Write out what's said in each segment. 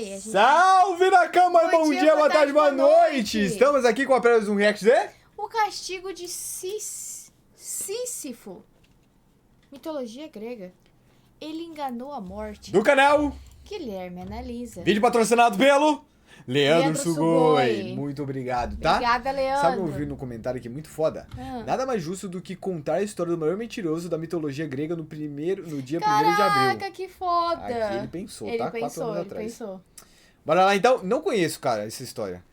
aí? A gente... Salve na cama, bom dia, boa tarde, boa noite! noite. Estamos aqui com apenas um react de... O castigo de Sísifo. Mitologia grega. Ele enganou a morte. do canal. Guilherme analisa. Vídeo patrocinado pelo Leandro Leandro Sugoi. Sugoi. Muito obrigado, tá? Obrigada, Leandro. Sabe o que eu vi no comentário aqui muito foda? Nada mais justo do que contar a história do maior mentiroso da mitologia grega no dia 1º de Caraca, abril. que foda. Aqui ele pensou, tá? 4 anos atrás. Pensou. Bora lá então. Não conheço, cara, essa história.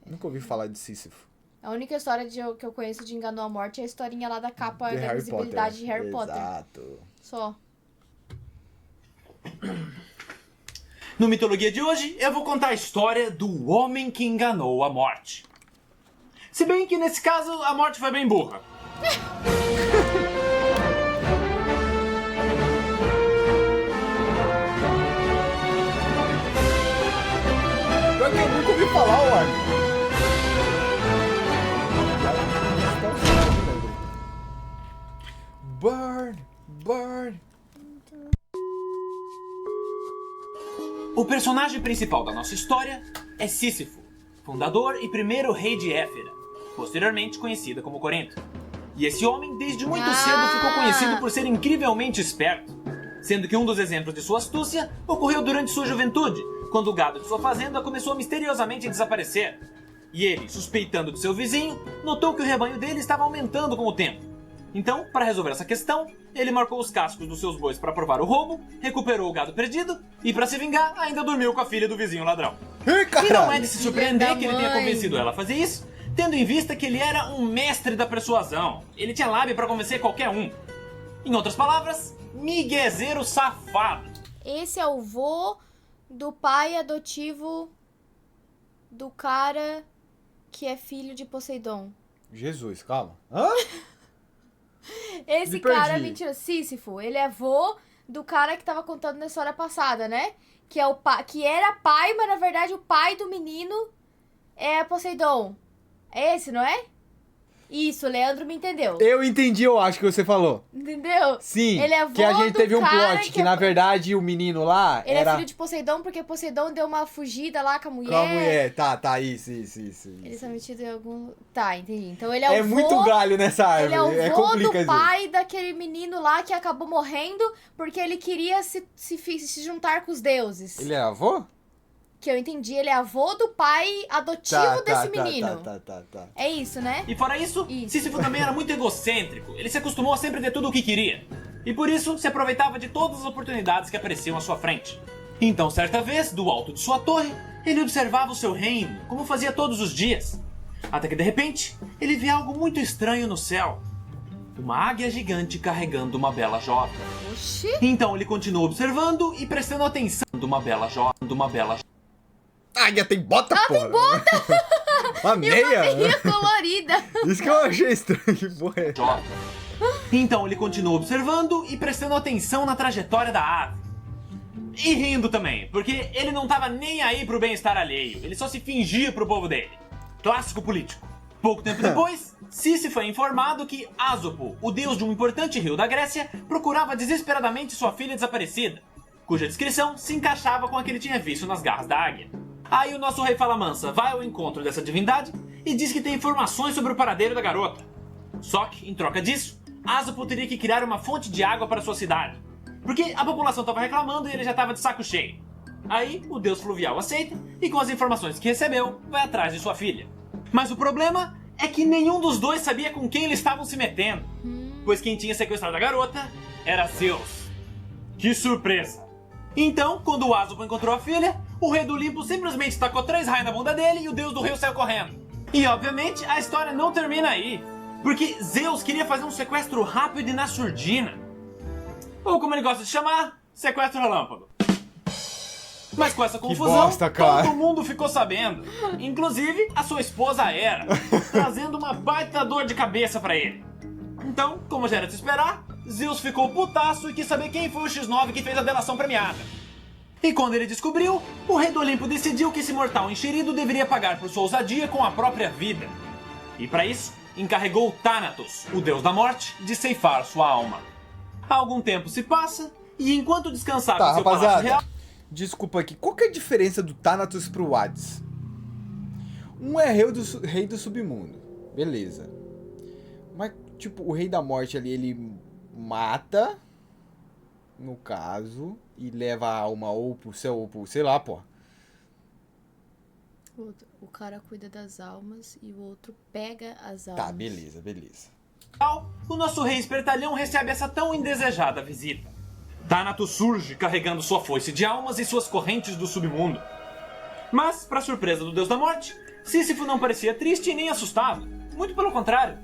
Nunca ouvi falar de Sísifo. A única história que eu conheço de enganou a morte é a historinha lá da capa De da Harry visibilidade Potter. de Harry Potter. Exato. Só. No Mitologia de hoje, eu vou contar a história do homem que enganou a morte. Se bem que nesse caso, a morte foi bem burra. Pior que eu nunca ouvi falar, mano. Burn, burn. O personagem principal da nossa história é Sísifo, fundador e primeiro rei de Éfera, posteriormente conhecida como Corinto. E esse homem, desde muito cedo, ficou conhecido por ser incrivelmente esperto, sendo que um dos exemplos de sua astúcia ocorreu durante sua juventude, quando o gado de sua fazenda começou misteriosamente a desaparecer. E ele, suspeitando de seu vizinho, notou que o rebanho dele estava aumentando com o tempo. Então, para resolver essa questão, ele marcou os cascos dos seus bois para provar o roubo, recuperou o gado perdido e, para se vingar, ainda dormiu com a filha do vizinho ladrão. E não é de se surpreender que ele tenha convencido ela a fazer isso, tendo em vista que ele era um mestre da persuasão. Ele tinha lábia para convencer qualquer um. Em outras palavras, miguezeiro safado. Esse é o vô do pai adotivo do cara que é filho de Poseidon. Jesus, calma. Hã? Esse Me cara, perdi. mentira, Sísifo, ele é vô do cara que tava contando na história passada, né? Que é o que era pai, mas na verdade o pai do menino é Poseidon. É esse, não é? Isso, o Leandro me entendeu. Eu entendi, eu acho que você falou. Entendeu? Sim, Ele é vô que a gente do teve um cara plot que, que é- na verdade, o menino lá Ele era é filho de Poseidon porque Poseidon deu uma fugida lá com a mulher. com a mulher. Tá, isso. Ele tá metido em algum... Tá, entendi. Então ele é o É vô... muito galho nessa Ele árvore. é o vô complicado. do pai daquele menino lá que acabou morrendo porque ele queria se juntar com os deuses. Ele é avô? Que eu entendi, ele é avô do pai adotivo desse menino. Tá. É isso, né? E fora isso, Isso. Sísifo também era muito egocêntrico. Ele se acostumou a sempre ter tudo o que queria. E por isso, se aproveitava de todas as oportunidades que apareciam à sua frente. Então, certa vez, do alto de sua torre, ele observava o seu reino, como fazia todos os dias. Até que, de repente, ele vê algo muito estranho no céu. Uma águia gigante carregando uma bela jovem. Oxi. Então ele continuou observando e prestando atenção de uma bela jovem. Águia tem bota, porra. Tem bota. Uma meia. Meia colorida. Isso que eu achei estranho. Que porra é? Jovem. Então ele continuou observando e prestando atenção na trajetória da ave. E rindo também, porque ele não tava nem aí pro bem-estar alheio. Ele só se fingia pro povo dele. Clássico político. Pouco tempo depois, Sísifo foi informado que Ásopo, o deus de um importante rio da Grécia, procurava desesperadamente sua filha desaparecida, cuja descrição se encaixava com a que ele tinha visto nas garras da águia. Aí o nosso rei Fala Mansa vai ao encontro dessa divindade e diz que tem informações sobre o paradeiro da garota. Só que, em troca disso, Ásopo teria que criar uma fonte de água para sua cidade, porque a população estava reclamando e ele já estava de saco cheio. Aí o deus fluvial aceita e, com as informações que recebeu, vai atrás de sua filha. Mas o problema é que nenhum dos dois sabia com quem eles estavam se metendo, pois quem tinha sequestrado a garota era Zeus. Que surpresa! Então, quando o Ásopo encontrou a filha, o rei do Olimpo simplesmente tacou 3 raios na bunda dele e o deus do rio saiu correndo. E obviamente a história não termina aí, porque Zeus queria fazer um sequestro rápido e na surdina. Ou como ele gosta de chamar, sequestro relâmpago. Mas com essa confusão, bosta, cara. todo mundo ficou sabendo. Inclusive a sua esposa Hera, trazendo uma baita dor de cabeça pra ele. Então, como já era de se esperar, Zeus ficou putaço e quis saber quem foi o X9 que fez a delação premiada. E quando ele descobriu, o rei do Olimpo decidiu que esse mortal enxerido deveria pagar por sua ousadia com a própria vida. E para isso, encarregou Thanatos, o deus da morte, de ceifar sua alma. Algum tempo se passa, e enquanto descansava Tá, em seu palácio rapaziada. real... Desculpa aqui, qual que é a diferença do Thanatos pro Hades? Um é rei do submundo, beleza. Mas, tipo, o Rei da Morte ali, ele mata, no caso, e leva a alma ou pro céu ou pro, sei lá, pô. O cara cuida das almas e o outro pega as almas. Tá, beleza. O nosso rei espertalhão recebe essa tão indesejada visita. Thanatos surge carregando sua foice de almas e suas correntes do submundo. Mas, para surpresa do deus da morte, Sísifo não parecia triste e nem assustado. Muito pelo contrário.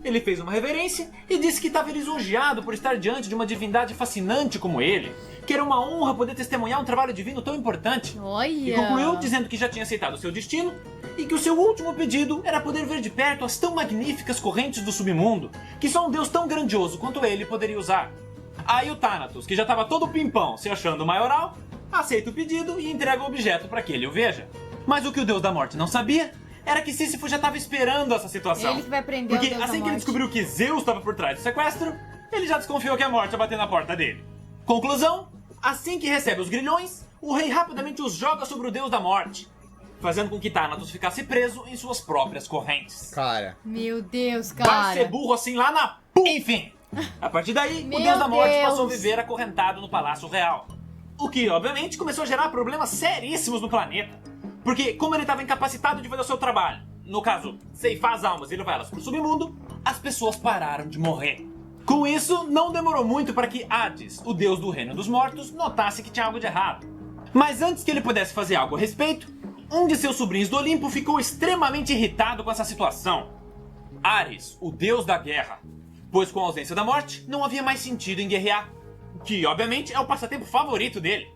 Ele fez uma reverência e disse que estava lisonjeado por estar diante de uma divindade fascinante como ele, que era uma honra poder testemunhar um trabalho divino tão importante. Olha! E concluiu dizendo que já tinha aceitado o seu destino e que o seu último pedido era poder ver de perto as tão magníficas correntes do submundo, que só um deus tão grandioso quanto ele poderia usar. Aí o Thanatos, que já estava todo pimpão se achando maioral, aceita o pedido e entrega o objeto para que ele o veja. Mas o que o deus da morte não sabia era que Sísifo já estava esperando essa situação. Ele que vai prender Porque o deus da assim que ele morte. descobriu que Zeus estava por trás do sequestro, ele já desconfiou que a morte ia bater na porta dele. Conclusão, assim que recebe os grilhões, o rei rapidamente os joga sobre o deus da morte, fazendo com que Thanatos ficasse preso em suas próprias correntes. Cara, Meu Deus, Vai cara. ser burro assim lá na Enfim, a partir daí, Meu o deus da morte Deus. passou a viver acorrentado no Palácio Real. O que, obviamente, começou a gerar problemas seríssimos no planeta. Porque, como ele estava incapacitado de fazer o seu trabalho, no caso, ceifar as almas e levar elas pro submundo, as pessoas pararam de morrer. Com isso, não demorou muito para que Hades, o deus do reino dos mortos, notasse que tinha algo de errado. Mas antes que ele pudesse fazer algo a respeito, um de seus sobrinhos do Olimpo ficou extremamente irritado com essa situação. Ares, o deus da guerra. Pois com a ausência da morte, não havia mais sentido em guerrear. Que, obviamente, é o passatempo favorito dele.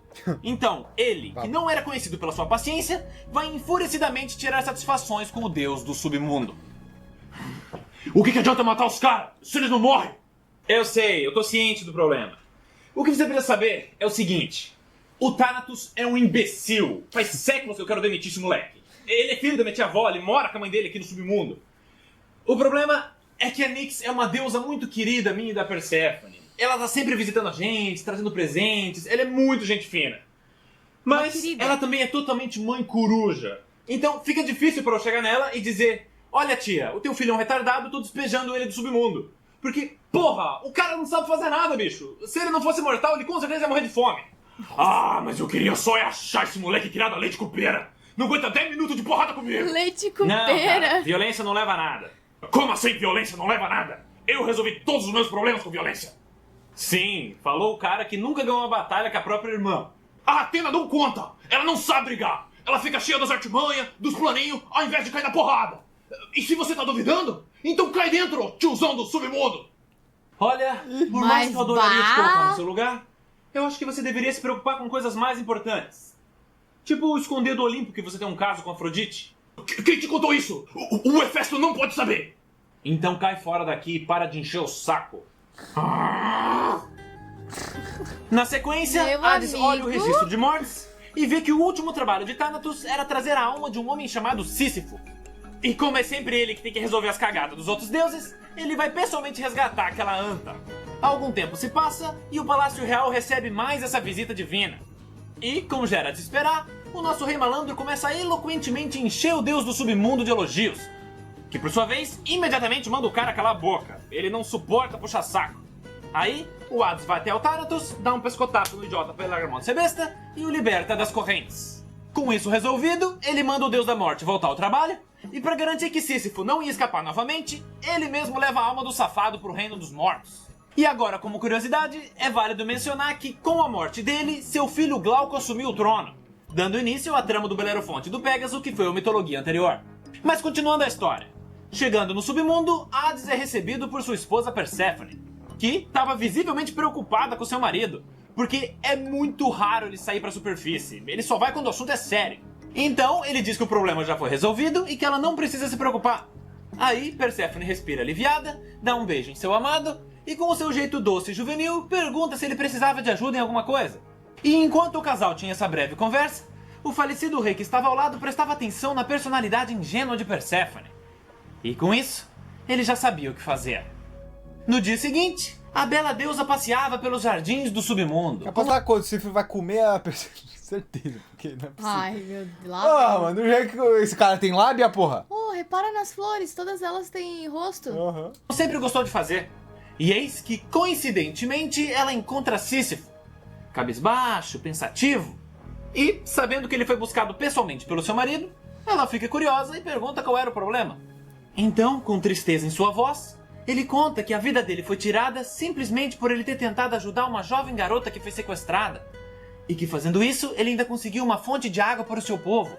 Então, ele, que não era conhecido pela sua paciência, vai enfurecidamente tirar satisfações com o deus do submundo. O que adianta matar os caras se eles não morrem? Eu sei, eu tô ciente do problema. O que você precisa saber é o seguinte. O Thanatos é um imbecil. Faz séculos que eu quero demitir esse moleque. Ele é filho da minha tia-avó, ele mora com a mãe dele aqui no submundo. O problema é que a Nyx é uma deusa muito querida minha e da Perséfone. Ela tá sempre visitando a gente, trazendo presentes, ela é muito gente fina. Mas ela também é totalmente mãe coruja. Então fica difícil pra eu chegar nela e dizer: olha tia, o teu filho é um retardado, tô despejando ele do submundo. Porque, porra, o cara não sabe fazer nada, bicho. Se ele não fosse mortal, ele com certeza ia morrer de fome. Ah, mas eu queria só achar esse moleque criado a leite com pera. Não aguenta 10 minutos de porrada comigo. Leite com Não, pera. cara, violência não leva a nada. Como assim violência não leva a nada? Eu resolvi todos os meus problemas com violência. Sim, falou o cara que nunca ganhou uma batalha com a própria irmã. A Atena não conta! Ela não sabe brigar! Ela fica cheia das artimanhas, dos planinhos, ao invés de cair na porrada! E se você tá duvidando, então cai dentro, tiozão do submundo! Olha, por mais Mas que eu adoraria te colocar vá. no seu lugar, eu acho que você deveria se preocupar com coisas mais importantes. Tipo esconder do Olimpo que você tem um caso com Afrodite. Quem te contou isso? O Hefesto não pode saber! Então cai fora daqui e para de encher o saco. Na sequência, Meu Hades amigo. olha o registro de mortes e vê que o último trabalho de Thanatos era trazer a alma de um homem chamado Sísifo. E como é sempre ele que tem que resolver as cagadas dos outros deuses, ele vai pessoalmente resgatar aquela anta. Algum tempo se passa e o Palácio Real recebe mais essa visita divina. E, como já era de se esperar, o nosso rei malandro começa a eloquentemente encher o deus do submundo de elogios. Que, por sua vez, imediatamente manda o cara calar a boca. Ele não suporta puxar saco. Aí, o Hades vai até o Thanatos, dá um pescotapo no idiota pra ele largar a mão de ser besta e o liberta das correntes. Com isso resolvido, ele manda o deus da morte voltar ao trabalho e, pra garantir que Sísifo não ia escapar novamente, ele mesmo leva a alma do safado pro reino dos mortos. E agora, como curiosidade, é válido mencionar que, com a morte dele, seu filho Glauco assumiu o trono, dando início à trama do Belerofonte e do Pégaso, que foi a mitologia anterior. Mas continuando a história. Chegando no submundo, Hades é recebido por sua esposa Perséfone, que estava visivelmente preocupada com seu marido, porque é muito raro ele sair para a superfície, ele só vai quando o assunto é sério. Então, ele diz que o problema já foi resolvido e que ela não precisa se preocupar. Aí, Perséfone respira aliviada, dá um beijo em seu amado e, com o seu jeito doce e juvenil, pergunta se ele precisava de ajuda em alguma coisa. E enquanto o casal tinha essa breve conversa, o falecido rei que estava ao lado prestava atenção na personalidade ingênua de Perséfone. E com isso, ele já sabia o que fazer. No dia seguinte, a bela deusa passeava pelos jardins do submundo. Apostar quando o Sísifo vai comer a pessoa. Certeza, porque não é possível. Ai, meu Deus. Ah, mano, do jeito que esse cara tem lábia, porra. Oh, repara nas flores, todas elas têm rosto. Aham. Sempre gostou de fazer. E eis que, coincidentemente, ela encontra Sísifo, cabisbaixo, pensativo. E, sabendo que ele foi buscado pessoalmente pelo seu marido, ela fica curiosa e pergunta qual era o problema. Então, com tristeza em sua voz, ele conta que a vida dele foi tirada simplesmente por ele ter tentado ajudar uma jovem garota que foi sequestrada. E que, fazendo isso, ele ainda conseguiu uma fonte de água para o seu povo.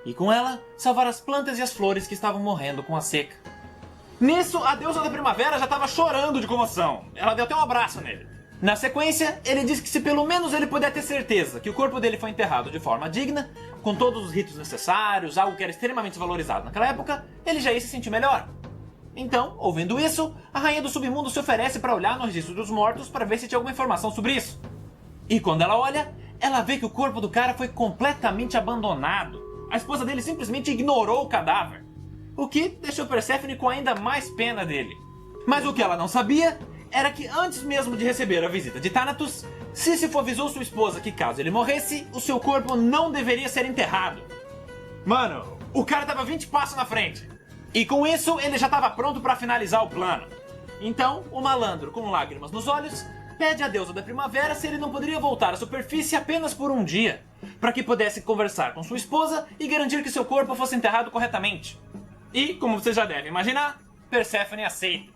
E com ela, salvar as plantas e as flores que estavam morrendo com a seca. Nisso, a deusa da primavera já estava chorando de comoção. Ela deu até um abraço nele. Na sequência, ele diz que se pelo menos ele puder ter certeza que o corpo dele foi enterrado de forma digna, com todos os ritos necessários, algo que era extremamente valorizado naquela época, ele já ia se sentir melhor. Então, ouvindo isso, a rainha do submundo se oferece para olhar no registro dos mortos para ver se tinha alguma informação sobre isso. E quando ela olha, ela vê que o corpo do cara foi completamente abandonado. A esposa dele simplesmente ignorou o cadáver, o que deixou Perséfone com ainda mais pena dele. Mas o que ela não sabia era que antes mesmo de receber a visita de Thanatos, Sísifo avisou sua esposa que caso ele morresse, o seu corpo não deveria ser enterrado. Mano, o cara tava 20 passos na frente. E com isso, ele já estava pronto para finalizar o plano. Então, o malandro, com lágrimas nos olhos, pede à deusa da primavera se ele não poderia voltar à superfície apenas por um dia, para que pudesse conversar com sua esposa e garantir que seu corpo fosse enterrado corretamente. E, como você já deve imaginar, Perséfone aceita,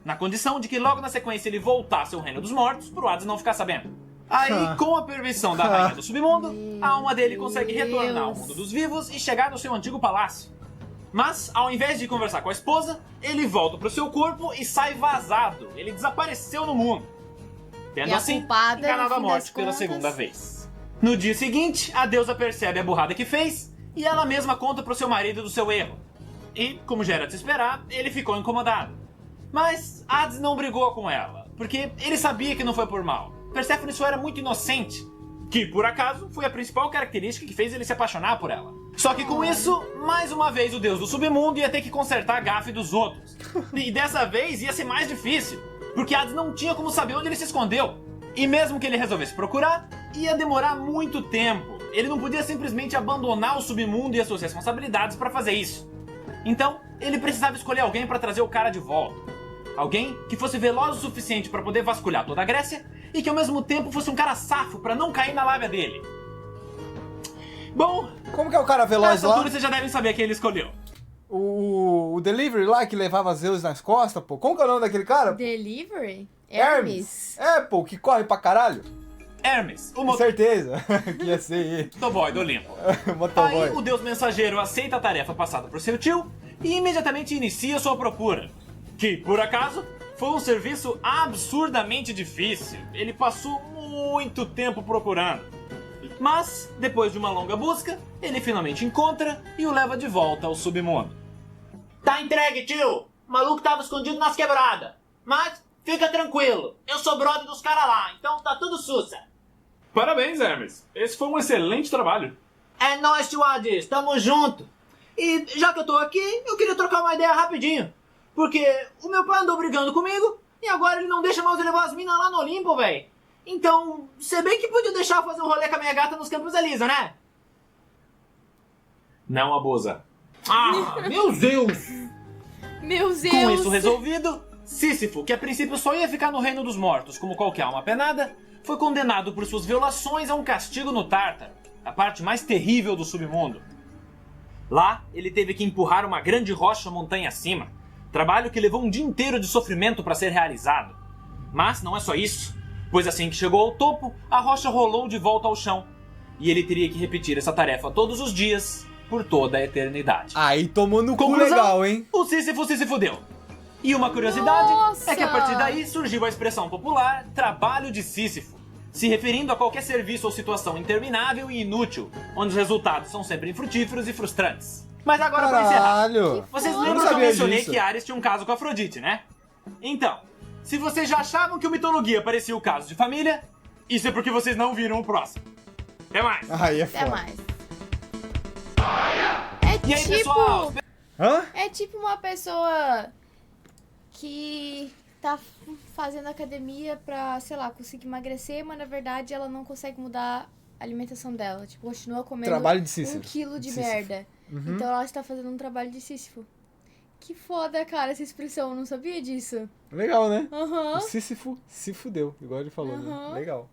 na condição de que logo na sequência ele voltasse ao reino dos mortos, pro Hades não ficar sabendo. Aí, com a permissão da rainha do submundo, a alma dele consegue retornar ao mundo dos vivos e chegar no seu antigo palácio. Mas, ao invés de conversar com a esposa, ele volta pro seu corpo e sai vazado. Ele desapareceu no mundo. Tendo E a assim, culpada, no enganado a fim morte das pela contas- segunda vez. No dia seguinte, a deusa percebe a burrada que fez e ela mesma conta pro seu marido do seu erro. E, como já era de se esperar, ele ficou incomodado. Mas Hades não brigou com ela, porque ele sabia que não foi por mal. Perséfone só era muito inocente, que por acaso foi a principal característica que fez ele se apaixonar por ela. Só que com isso, mais uma vez o deus do submundo ia ter que consertar a gafe dos outros. E dessa vez ia ser mais difícil, porque Hades não tinha como saber onde ele se escondeu. E mesmo que ele resolvesse procurar, ia demorar muito tempo. Ele não podia simplesmente abandonar o submundo e as suas responsabilidades para fazer isso. Então, ele precisava escolher alguém para trazer o cara de volta. Alguém que fosse veloz o suficiente para poder vasculhar toda a Grécia e que ao mesmo tempo fosse um cara safo para não cair na lábia dele. Bom, Como que é o cara veloz nessa lá? altura vocês já devem saber quem ele escolheu. O Delivery lá que levava Zeus nas costas, pô. Como que é o nome daquele cara? Delivery? Hermes. É, pô, que corre pra caralho. Hermes, o Com certeza que ia ser ele. motoboy do Olimpo. Motoboy. Aí o deus mensageiro aceita a tarefa passada por seu tio e imediatamente inicia sua procura. Que, por acaso, foi um serviço absurdamente difícil. Ele passou muito tempo procurando. Mas, depois de uma longa busca, ele finalmente encontra e o leva de volta ao submundo. Tá entregue, tio! O maluco tava escondido nas quebradas. Mas, fica tranquilo, eu sou brother dos caras lá, então tá tudo sussa. Parabéns, Hermes. Esse foi um excelente trabalho. É nóis, tio Hades, tamo junto. E já que eu tô aqui, eu queria trocar uma ideia rapidinho. Porque o meu pai andou brigando comigo e agora ele não deixa mais eu levar as minas lá no Olimpo, velho. Então, você bem que podia deixar eu fazer um rolê com a minha gata nos Campos Elisa, né? Não abusa. Ah, meu Deus! Meu Deus! Com isso resolvido, Sísifo, que a princípio só ia ficar no reino dos mortos como qualquer alma penada, foi condenado por suas violações a um castigo no Tártaro, a parte mais terrível do submundo. Lá, ele teve que empurrar uma grande rocha montanha acima, trabalho que levou um dia inteiro de sofrimento para ser realizado. Mas não é só isso, pois assim que chegou ao topo, a rocha rolou de volta ao chão, e ele teria que repetir essa tarefa todos os dias, por toda a eternidade. Aí tomou no cu Conclusão, legal, hein? O Sísifo se fudeu. E uma curiosidade Nossa! é que a partir daí surgiu a expressão popular trabalho de Sísifo, se referindo a qualquer serviço ou situação interminável e inútil, onde os resultados são sempre infrutíferos e frustrantes. Mas agora pra encerrar, Caralho. vocês Eu lembram não que eu sabia mencionei disso. que Ares tinha um caso com Afrodite, né? Então, se vocês já achavam que o Mitologia parecia o caso de família, isso é porque vocês não viram o próximo. Até mais! Aí é Até foda. mais. É E aí, pessoal? Hã? É tipo uma pessoa que tá fazendo academia pra, sei lá, conseguir emagrecer, mas na verdade ela não consegue mudar alimentação dela. Tipo, continua comendo Trabalho de 1 Sísifo. quilo de Sísifo. merda. Então ela está fazendo um trabalho de Sísifo. Que foda, cara, essa expressão. Eu não sabia disso. Legal, né? Aham. O Sísifo se fudeu, igual ele falou, né? Aham. Legal.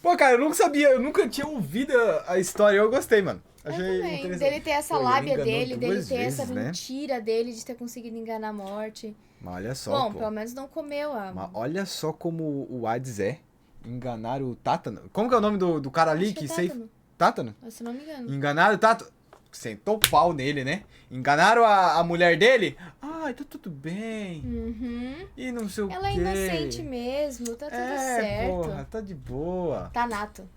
Pô, cara, eu nunca sabia, eu nunca tinha ouvido a história. Eu gostei, mano. Achei Eu também. interessante. Dele ter essa Pô, ele lábia enganou dele, dele duas ter essa vezes, né? mentira dele de ter conseguido enganar a morte. Mas olha só, Bom, pô. pelo menos não comeu a... Mas olha só como o Hades é. Enganar o Tátano. Como que é o nome do cara ali Acho que que é sei... Tátano. Tátano? Se não me engano. Enganaram o Tátano. Sentou o pau nele, né? Enganaram a mulher dele. Ah, tá tudo bem. Uhum. E não sei o quê. Ela é inocente mesmo, tá tudo É, certo. porra, tá de boa. Tá nato.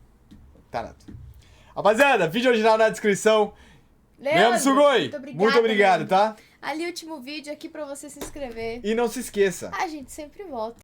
Tá, Nato. Rapaziada, vídeo original na descrição. Leandro Sugoi, muito obrigado, Leandro. tá? Ali, último vídeo aqui pra você se inscrever. E não se esqueça. A gente sempre volta.